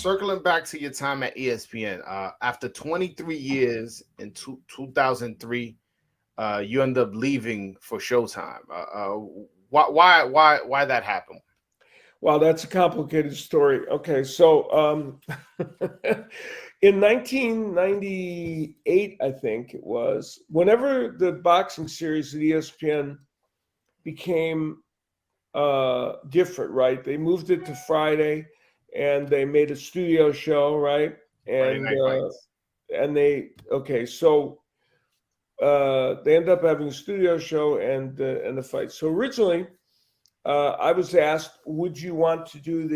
circling back to your time at ESPN, after 23 years in 2003, you end up leaving for Showtime. Why that happened? Wow, that's a complicated story. Okay, so in 1998, I think it was, whenever the boxing series at ESPN became different, right? They moved it to Friday, and they made a studio show, right? Friday And Night Fights. so they end up having a studio show and the fight. So originally, I was asked, would you want to do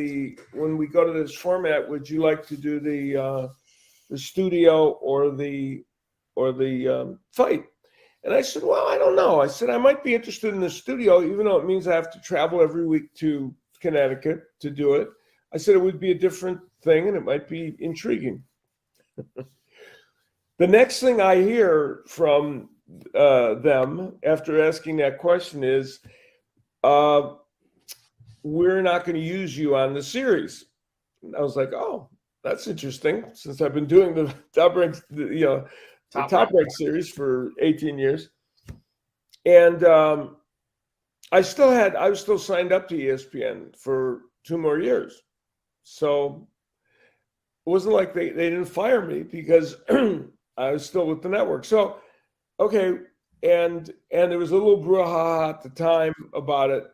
when we go to this format, would you like to do the studio or the fight? And I said, well, I don't know. I said, I might be interested in the studio, even though it means I have to travel every week to Connecticut to do it. I said it would be a different thing and it might be intriguing. The next thing I hear from them after asking that question is, we're not going to use you on the series. And I was like, oh, that's interesting, since I've been doing the Top Rank, Top Rank series for 18 years. And I was still signed up to ESPN for 2 more years. So it wasn't like they didn't fire me because I was still with the network. So, okay. And there was a little brouhaha at the time about it.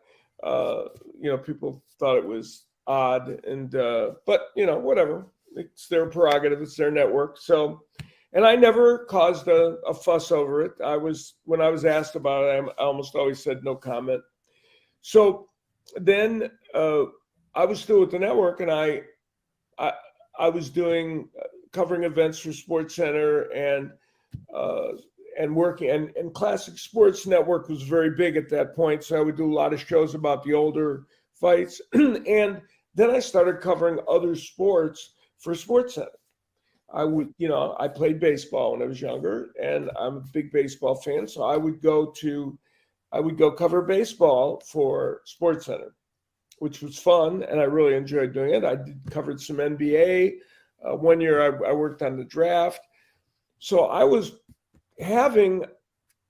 People thought it was odd, but whatever. It's their prerogative. It's their network. So, and I never caused a fuss over it. When I was asked about it, I almost always said no comment. So then I was still with the network, and I was covering events for SportsCenter and working, and Classic Sports Network was very big at that point. So I would do a lot of shows about the older fights. And then I started covering other sports for SportsCenter. I played baseball when I was younger, and I'm a big baseball fan. So I would go cover baseball for SportsCenter, which was fun, and I really enjoyed doing it. I covered some NBA. One year I worked on the draft. So I was having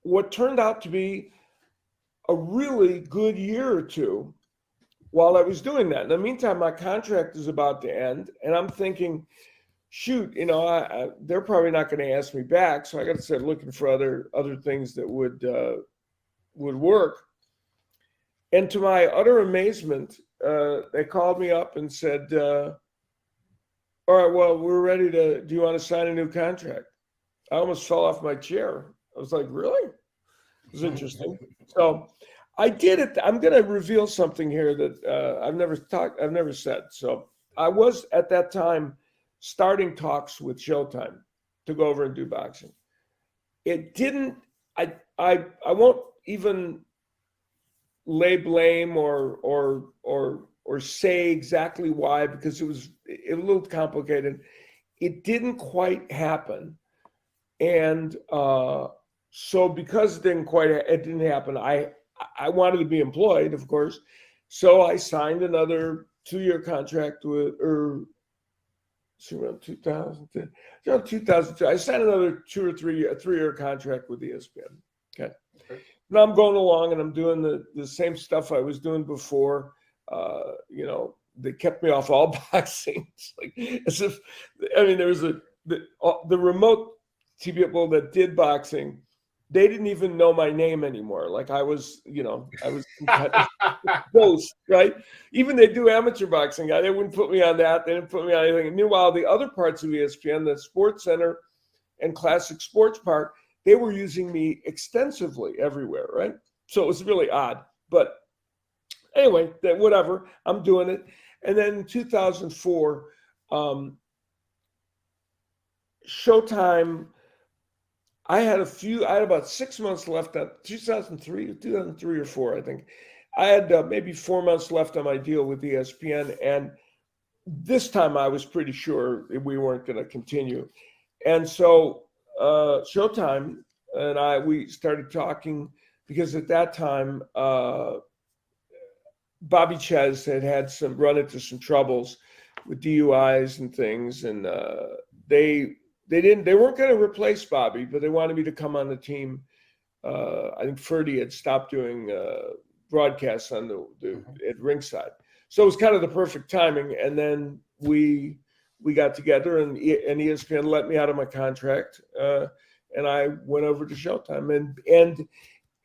what turned out to be a really good year or two while I was doing that. In the meantime, my contract is about to end, and I'm thinking, shoot, they're probably not going to ask me back, so I got to start looking for other things that would work. And to my utter amazement, they called me up and said, all right, well, we're ready do you want to sign a new contract? I almost fell off my chair. I was like, really? It was interesting. So I did it. I'm going to reveal something here that I've never said. So I was at that time starting talks with Showtime to go over and do boxing. It didn't, I won't even lay blame or say exactly why, because it was a little complicated. It didn't quite happen. And so because it didn't happen, I wanted to be employed, of course. So I signed another 2-year contract around 2002. I signed another 2 or 3-year contract with ESPN. Okay. Now I'm going along and I'm doing the same stuff I was doing before. They kept me off all boxing. It's like as if, there was the remote people that did boxing, they didn't even know my name anymore. Like I was kind of close, right? Even they do amateur boxing. They wouldn't put me on that. They didn't put me on anything. And meanwhile, the other parts of ESPN, the Sports Center and Classic Sports Park, they were using me extensively everywhere, right? So it was really odd. But anyway, whatever. I'm doing it. And then in 2004, Showtime, I had about 6 months left on 2003 or 4, I think. I had maybe 4 months left on my deal with ESPN. And this time I was pretty sure we weren't going to continue. And so Showtime and we started talking because at that time, Bobby Ches had run into some troubles with DUIs and things, and they weren't going to replace Bobby, but they wanted me to come on the team. I think Ferdy had stopped doing broadcasts on the at ringside, so it was kind of the perfect timing. And then we got together, and ESPN let me out of my contract, and I went over to Showtime, and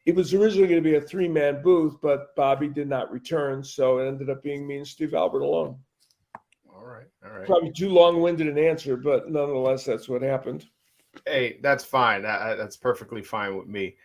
it was originally going to be a 3-man booth, but Bobby did not return, so it ended up being me and Steve Albert alone. All right. Probably too long-winded an answer, but nonetheless, that's what happened. Hey, that's fine. That's perfectly fine with me.